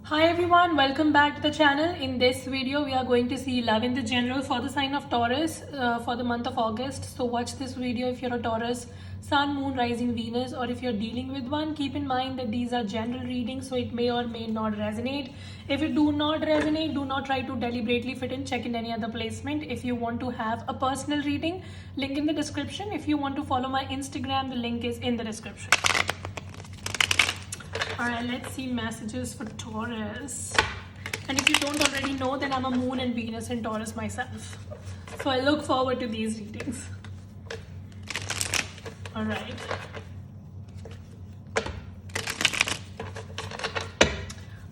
Hi everyone, welcome back to the channel. In this video, we are going to see love in the general for the sign of Taurus for the month of August. So watch this video if you're a Taurus, Sun, Moon, Rising, Venus, or if you're dealing with one. Keep in mind that these are general readings, so it may or may not resonate. If it do not resonate, do not try to deliberately fit in, check in any other placement. If you want to have a personal reading, link in the description. If you want to follow my Instagram, the link is in the description. Alright, let's see messages for Taurus. And if you don't already know, then I'm a Moon and Venus in Taurus myself. So I look forward to these readings. Alright.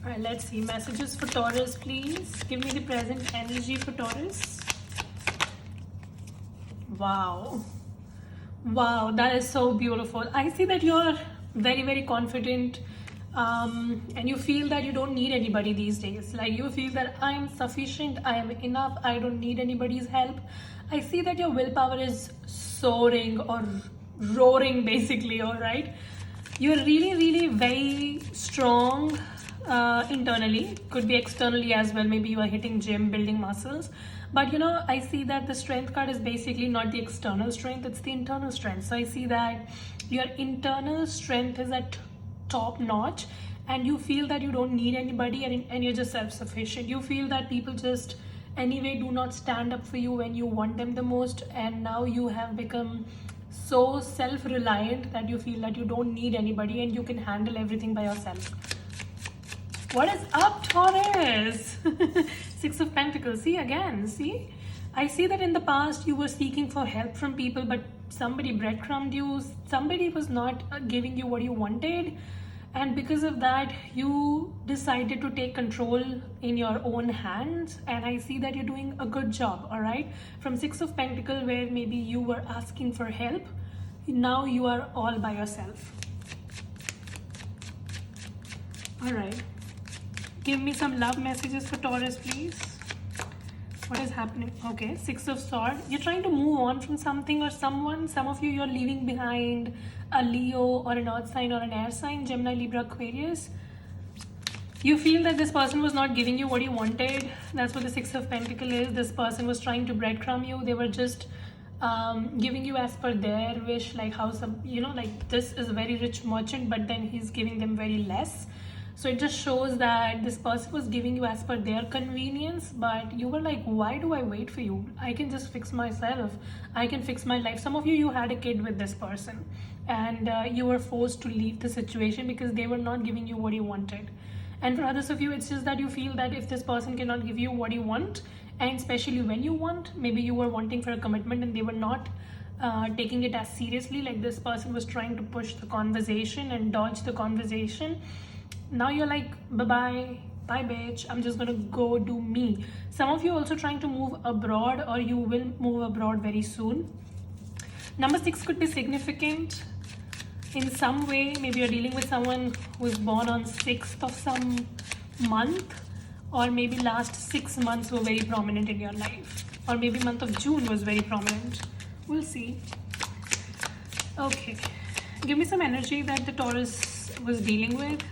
Alright, let's see messages for Taurus, please. Give me the present energy for Taurus. Wow. Wow, that is so beautiful. I see that you're very, very confident. And you feel that you don't need anybody these days. Like you feel that I am sufficient, I am enough, I don't need anybody's help. I see that your willpower is soaring or roaring basically. All right, you're really, really very strong internally, could be externally as well. Maybe you are hitting gym, building muscles, but I see that the strength card is basically not the external strength, it's the internal strength. So I see that your internal strength is at top notch, and you feel that you don't need anybody, and you're just self-sufficient. You feel that people just anyway do not stand up for you when you want them the most, and now you have become so self-reliant that you feel that you don't need anybody and you can handle everything by yourself. What is up, Taurus? Six of Pentacles. See again, see, I see that in the past you were seeking for help from people, but somebody breadcrumbed you, somebody was not giving you what you wanted, and because of that you decided to take control in your own hands. And I see that you're doing a good job. All right, from Six of Pentacles, where maybe you were asking for help, now you are all by yourself. All right, give me some love messages for Taurus, please. What is happening? Okay, Six of Swords. You're trying to move on from something or someone. Some of you're leaving behind a Leo or an earth sign or an air sign, Gemini, Libra, Aquarius. You feel that this person was not giving you what you wanted. That's what the Six of Pentacles is. This person was trying to breadcrumb you. They were just giving you as per their wish, like how some, like this is a very rich merchant, but then he's giving them very less. So it just shows that this person was giving you as per their convenience, but you were like, why do I wait for you? I can just fix myself. I can fix my life. Some of you had a kid with this person, and you were forced to leave the situation because they were not giving you what you wanted. And for others of you, it's just that you feel that if this person cannot give you what you want, and especially when you want, maybe you were wanting for a commitment and they were not taking it as seriously, like this person was trying to push the conversation and dodge the conversation. Now you're like, bye bitch, I'm just gonna go do me. Some of you also trying to move abroad, or you will move abroad very soon. Number 6 could be significant in some way. Maybe you're dealing with someone who is born on 6th of some month, or maybe last 6 months were very prominent in your life, or maybe month of June was very prominent. We'll see. Okay, give me some energy that the Taurus was dealing with.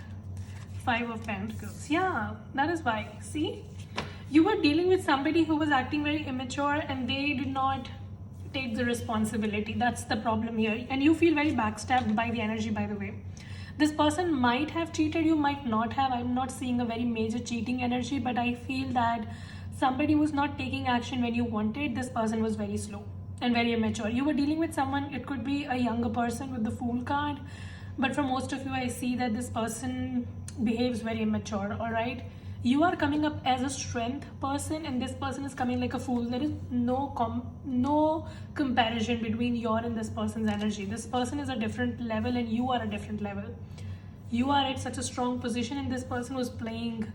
Five of Pentacles. Yeah, that is why. See, you were dealing with somebody who was acting very immature and they did not take the responsibility. That's the problem here. And you feel very backstabbed by the energy, by the way. This person might have cheated you, might not have. I'm not seeing a very major cheating energy, but I feel that somebody was not taking action when you wanted. This person was very slow and very immature. You were dealing with someone, it could be a younger person with the Fool card, but for most of you, I see that this person behaves very immature. All right, you are coming up as a strength person, and this person is coming like a fool. There is no comparison between your and this person's energy. This person is a different level and you are a different level. You are at such a strong position, and this person was playing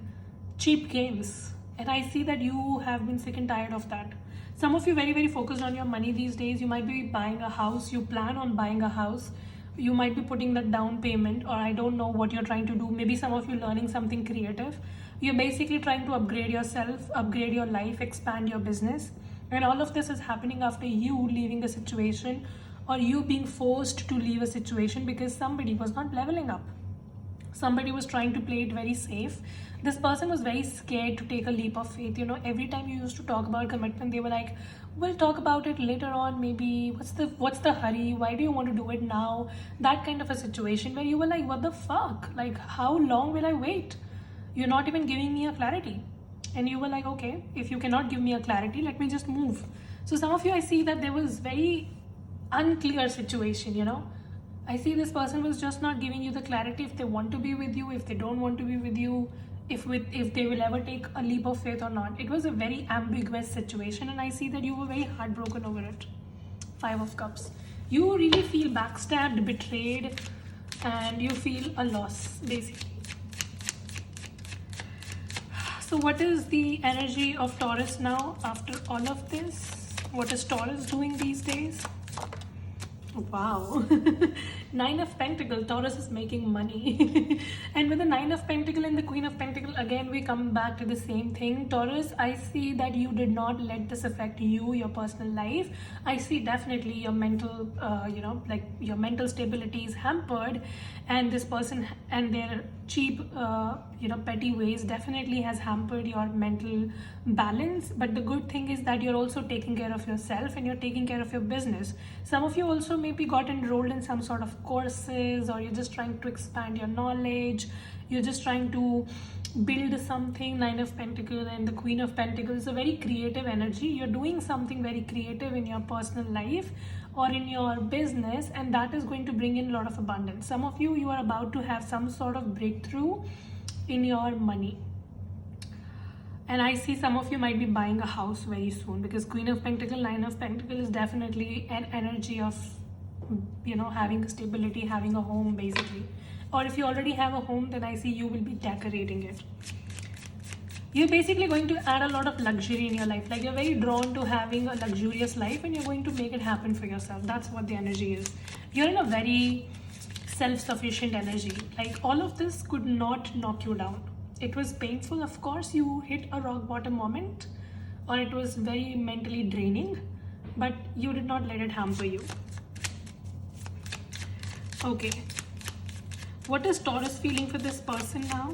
cheap games, and I see that you have been sick and tired of that. Some of you very, very focused on your money these days. You might be buying a house, you plan on buying a house, you might be putting that down payment, or I don't know what you're trying to do. Maybe some of you learning something creative. You're basically trying to upgrade yourself, upgrade your life, expand your business, and all of this is happening after you leaving a situation, or you being forced to leave a situation because somebody was not leveling up. Somebody was trying to play it very safe. This person was very scared to take a leap of faith. You know, every time you used to talk about commitment, they were like, we'll talk about it later on, maybe. What's the hurry? Why do you want to do it now? That kind of a situation where you were like, what the fuck? Like, how long will I wait? You're not even giving me a clarity. And you were like, okay, if you cannot give me a clarity, let me just move. So some of you, I see that there was very unclear situation, you know. I see this person was just not giving you the clarity if they want to be with you, if they don't want to be with you, if they will ever take a leap of faith or not. It was a very ambiguous situation, and I see that you were very heartbroken over it. 5 of Cups. You really feel backstabbed, betrayed, and you feel a loss, basically. So what is the energy of Taurus now after all of this? What is Taurus doing these days? Wow. 9 of Pentacles. Taurus is making money. And with the 9 of Pentacles and the Queen of Pentacles, again we come back to the same thing. Taurus, I see that you did not let this affect you, your personal life. I see definitely your mental, like your mental stability is hampered, and this person and their cheap, petty ways definitely has hampered your mental balance. But the good thing is that you're also taking care of yourself and you're taking care of your business. Some of you also maybe got enrolled in some sort of courses, or you're just trying to expand your knowledge, you're just trying to build something. 9 of Pentacles and the Queen of Pentacles is a very creative energy. You're doing something very creative in your personal life or in your business, and that is going to bring in a lot of abundance. Some of you are about to have some sort of breakthrough in your money. And I see some of you might be buying a house very soon, because Queen of Pentacles, 9 of Pentacles is definitely an energy of, having stability, having a home, basically. Or if you already have a home, then I see you will be decorating it. You're basically going to add a lot of luxury in your life. Like, you're very drawn to having a luxurious life, and you're going to make it happen for yourself. That's what the energy is. You're in a very self-sufficient energy. Like, all of this could not knock you down. It was painful, of course. You hit a rock bottom moment, or it was very mentally draining, but you did not let it hamper you. Okay. What is Taurus feeling for this person now?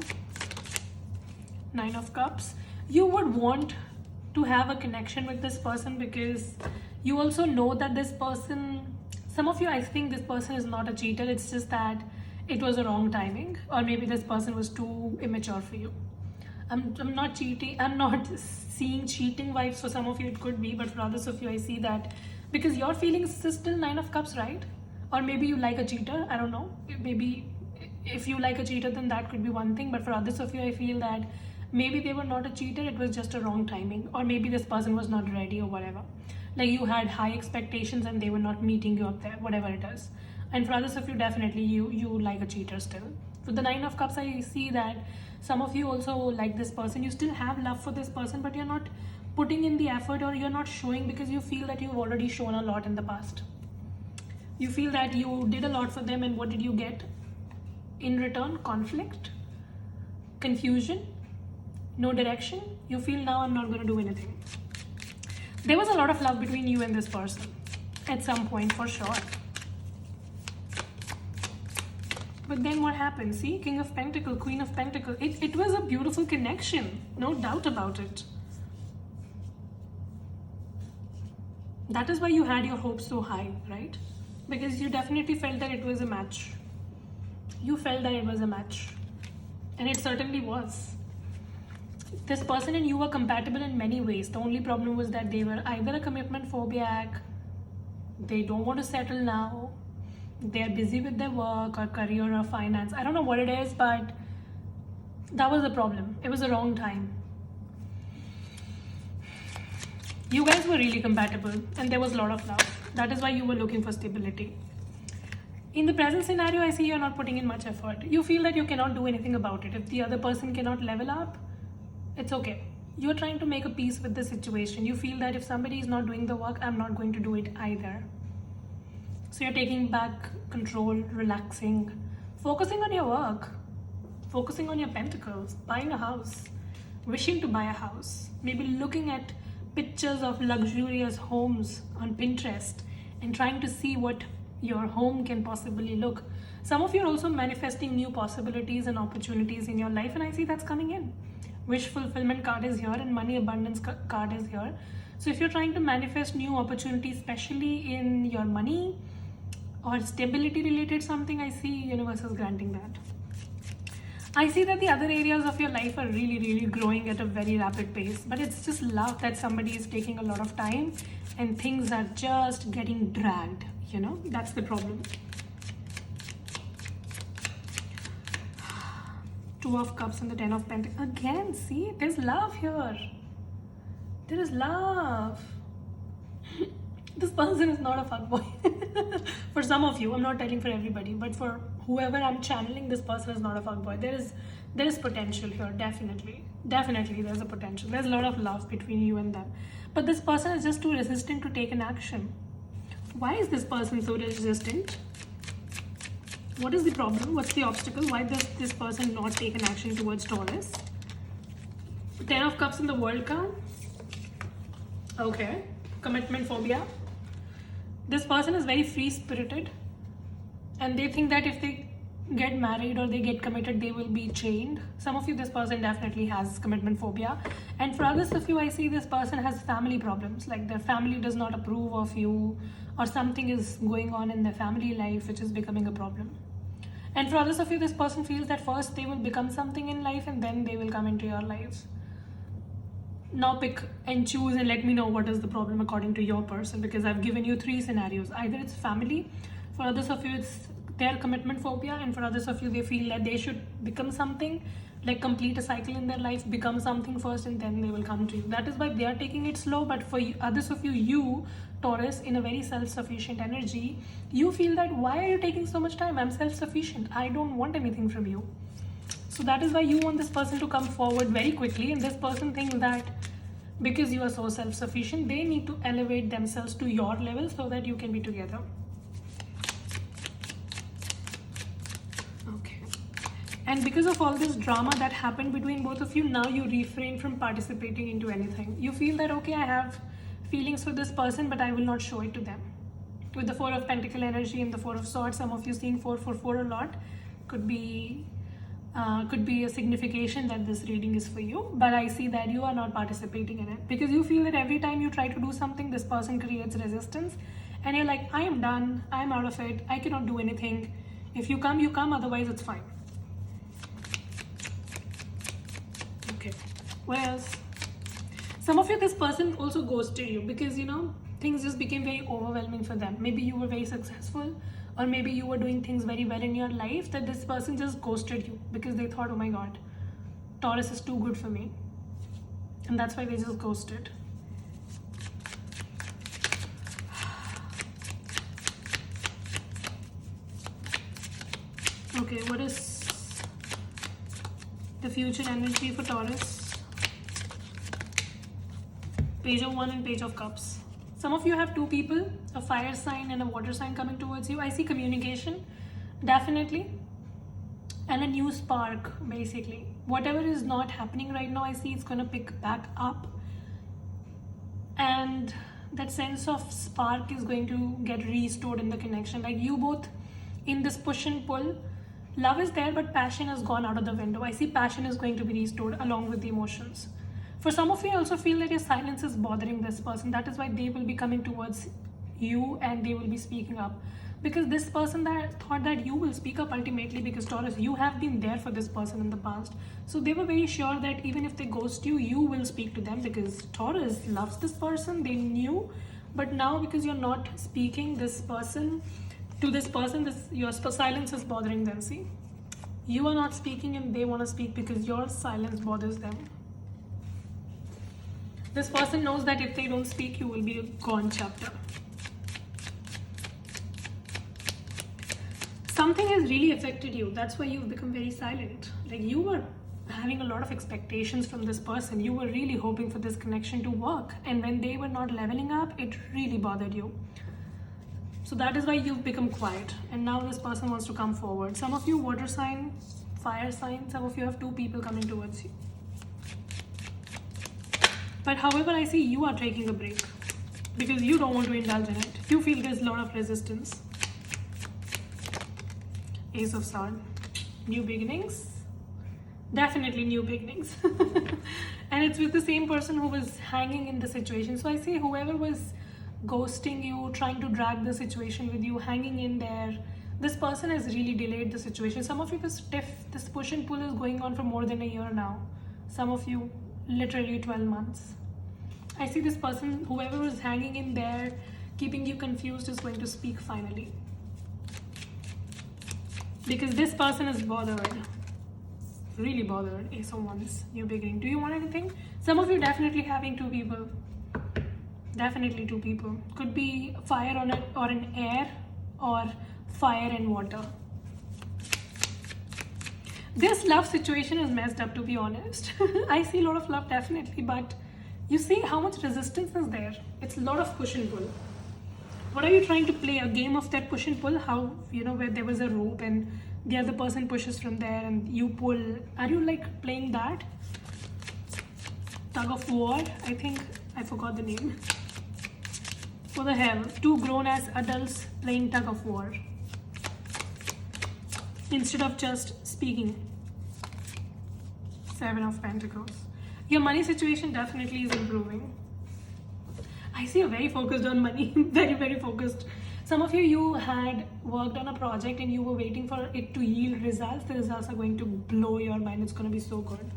9 of Cups. You would want to have a connection with this person, because you also know that this person, some of you, I think this person is not a cheater. It's just that it was a wrong timing, or maybe this person was too immature for you. I'm not cheating. I'm not seeing cheating vibes. For some of you it could be, but for others of you I see that, because your feelings is still 9 of Cups, right? Or maybe you like a cheater. I don't know. Maybe if you like a cheater, then that could be one thing. But for others of you, I feel that maybe they were not a cheater. It was just a wrong timing, or maybe this person was not ready, or whatever. Like, you had high expectations and they were not meeting you up there, whatever it is. And for others of you, definitely you like a cheater still. For the 9 of Cups, I see that some of you also like this person. You still have love for this person, but you're not putting in the effort, or you're not showing, because you feel that you've already shown a lot in the past. You feel that you did a lot for them, and what did you get in return? Conflict, confusion, no direction. You feel, now I'm not going to do anything. There was a lot of love between you and this person at some point, for sure. But then what happened? See, King of Pentacles, Queen of Pentacles. It was a beautiful connection, no doubt about it. That is why you had your hopes so high, right? Because you definitely felt that it was a match. You felt that it was a match. And it certainly was. This person and you were compatible in many ways. The only problem was that they were either a commitment phobiac, they don't want to settle now, they're busy with their work or career or finance. I don't know what it is, but that was the problem. It was the wrong time. You guys were really compatible and there was a lot of love. That is why you were looking for stability. In the present scenario, I see you're not putting in much effort. You feel that you cannot do anything about it. If the other person cannot level up, it's okay. You're trying to make a peace with the situation. You feel that if somebody is not doing the work, I'm not going to do it either. So you're taking back control, relaxing, focusing on your work, focusing on your pentacles, buying a house, wishing to buy a house, maybe looking at pictures of luxurious homes on Pinterest and trying to see what your home can possibly look. Some of you are also manifesting new possibilities and opportunities in your life, and I see that's coming in. Wish fulfillment card is here, and money abundance card is here. So if you're trying to manifest new opportunities, especially in your money or stability related something, I see universe is granting that. I see that the other areas of your life are really growing at a very rapid pace, but it's just love that somebody is taking a lot of time and things are just getting dragged, that's the problem. Two of Cups and the 10 of Pentacles. Again, see, there's love here. There is love. This person is not a fuckboy. For some of you, I'm not telling for everybody, but for whoever I'm channeling, this person is not a fuckboy. There is potential here, definitely. Definitely, there's a potential. There's a lot of love between you and them. But this person is just too resistant to take an action. Why is this person so resistant? What is the problem? What's the obstacle? Why does this person not take an action towards Taurus? 10 of Cups in the World card. Okay. Commitment phobia. This person is very free-spirited, and they think that if they get married or they get committed, they will be chained. Some of you, this person definitely has commitment phobia. And for others of you, I see this person has family problems, like their family does not approve of you, or something is going on in their family life which is becoming a problem. And for others of you, this person feels that first they will become something in life and then they will come into your lives. Now pick and choose and let me know what is the problem according to your person, because I've given you 3 scenarios. Either it's family, for others of you it's their commitment phobia, and for others of you they feel that they should become something, like complete a cycle in their life, become something first and then they will come to you. That is why they are taking it slow. But for others of you, Taurus, in a very self-sufficient energy, you feel that why are you taking so much time? I'm self-sufficient. I don't want anything from you. So that is why you want this person to come forward very quickly, and this person thinks that because you are so self-sufficient, they need to elevate themselves to your level so that you can be together. Okay. And because of all this drama that happened between both of you, now you refrain from participating into anything. You feel that, okay, I have feelings for this person, but I will not show it to them. With the 4 of Pentacle energy and the 4 of Swords, some of you seeing 444 a lot, could be a signification that this reading is for you. But I see that you are not participating in it because you feel that every time you try to do something, this person creates resistance, and you're like, I am done, I am out of it, I cannot do anything. If you come, you come, otherwise it's fine. Okay, what else? Some of you, this person also ghosted you because things just became very overwhelming for them. Maybe you were very successful, or maybe you were doing things very well in your life, that this person just ghosted you because they thought, oh my god, Taurus is too good for me, and that's why they just ghosted. Okay, what is the future energy for Taurus? Page of Wands and Page of Cups. Some of you have 2 people, a fire sign and a water sign coming towards you. I see communication, definitely, and a new spark, basically. Whatever is not happening right now, I see it's going to pick back up. And that sense of spark is going to get restored in the connection. Like you both in this push and pull, love is there, but passion has gone out of the window. I see passion is going to be restored along with the emotions. For some of you, I also feel that your silence is bothering this person. That is why they will be coming towards you and they will be speaking up. Because this person that thought that you will speak up ultimately, because Taurus, you have been there for this person in the past. So they were very sure that even if they ghost you, you will speak to them, because Taurus loves this person. They knew. But now because you're not speaking this person to this person, your silence is bothering them. See? You are not speaking and they want to speak because your silence bothers them. This person knows that if they don't speak, you will be a gone chapter. Something has really affected you. That's why you've become very silent. Like you were having a lot of expectations from this person. You were really hoping for this connection to work. And when they were not leveling up, it really bothered you. So that is why you've become quiet. And now this person wants to come forward. Some of you water sign, fire sign. Some of you have 2 people coming towards you. But however, I see you are taking a break because you don't want to indulge in it. You feel there's a lot of resistance. Ace of Swords. New beginnings. Definitely new beginnings. And it's with the same person who was hanging in the situation. So I say whoever was ghosting you, trying to drag the situation with you, hanging in there, this person has really delayed the situation. Some of you, this push and pull is going on for more than a year now. Some of you, literally 12 months. I see this person, whoever was hanging in there, keeping you confused, is going to speak finally. Because this person is bothered. Really bothered. Ace of Wands, new beginning. Do you want anything? Some of you definitely having two people. Definitely two people. Could be fire on it, or an air, or fire and water. This love situation is messed up, to be honest. I see a lot of love, definitely, but you see how much resistance is there. It's a lot of push and pull. What are you trying to play? A game of that push and pull? How, where there was a rope and the other person pushes from there and you pull. Are you like playing that? Tug of war? I think I forgot the name. What the hell? Two grown-ass adults playing tug of war. Instead of just speaking. 7 of Pentacles. Your money situation definitely is improving. I see you're very focused on money. Very, very focused. Some of you had worked on a project and you were waiting for it to yield results. The results are going to blow your mind. It's going to be so good.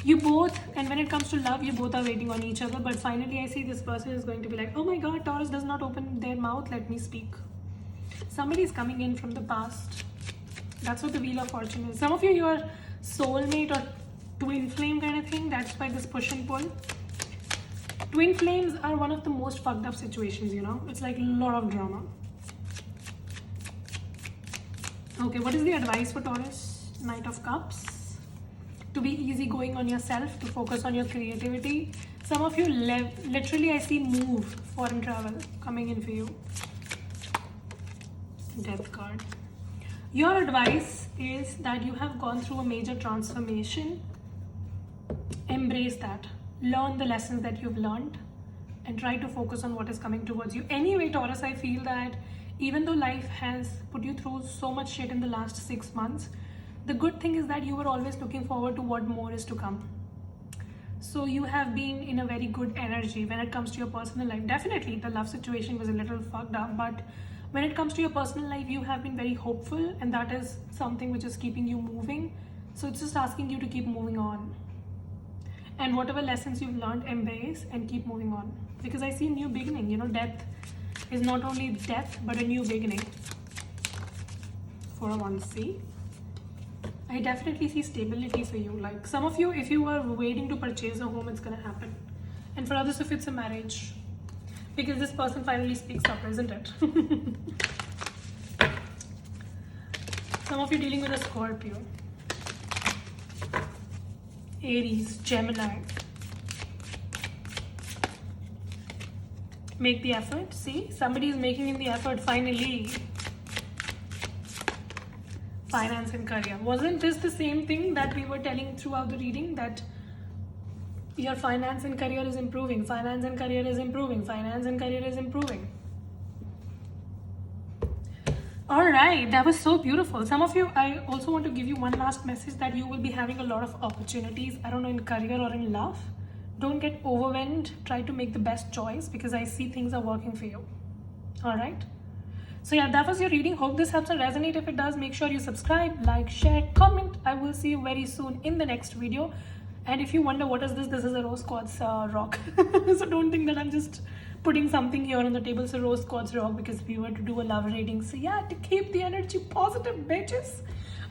You both, and when it comes to love, you both are waiting on each other. But finally, I see this person is going to be like, oh my God, Taurus does not open their mouth. Let me speak. Somebody is coming in from the past. That's what the Wheel of Fortune is. Some of you are soulmate or twin flame kind of thing. That's why this push and pull. Twin flames are one of the most fucked up situations, It's like a lot of drama. Okay, what is the advice for Taurus? Knight of Cups. To be easygoing on yourself, to focus on your creativity. Some of you literally I see move, foreign travel coming in for you. Death card. Your advice is that you have gone through a major transformation. Embrace that. Learn the lessons that you've learned and try to focus on what is coming towards you. Anyway, Taurus, I feel that even though life has put you through so much shit in the last 6 months, the good thing is that you were always looking forward to what more is to come. So you have been in a very good energy when it comes to your personal life. Definitely, the love situation was a little fucked up, but when it comes to your personal life, you have been very hopeful, and that is something which is keeping you moving. So it's just asking you to keep moving on. And whatever lessons you've learned, embrace and keep moving on. Because I see a new beginning. Death is not only death, but a new beginning. 4 of Wands, see? I definitely see stability for you. Like some of you, if you are waiting to purchase a home, it's going to happen. And for others, if it's a marriage. Because this person finally speaks up, isn't it? Some of you dealing with a Scorpio. Aries, Gemini. Make the effort. See, somebody is making the effort finally. Finance and career. Wasn't this the same thing that we were telling throughout the reading, that your finance and career is improving, finance and career is improving, finance and career is improving? All right, that was so beautiful. Some of you, I also want to give you one last message, that you will be having a lot of opportunities, I don't know, in career or in love. Don't get overwhelmed. Try to make the best choice, because I see things are working for you. All right. So yeah, that was your reading. Hope this helps and resonate. If it does, make sure you subscribe, like, share, comment. I will see you very soon in the next video. And if you wonder what is this is a rose quartz rock. So don't think that I'm just putting something here on the table. It's a rose quartz rock because we were to do a love reading. So yeah, to keep the energy positive, bitches.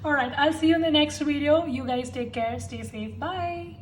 All right, I'll see you in the next video. You guys take care. Stay safe. Bye.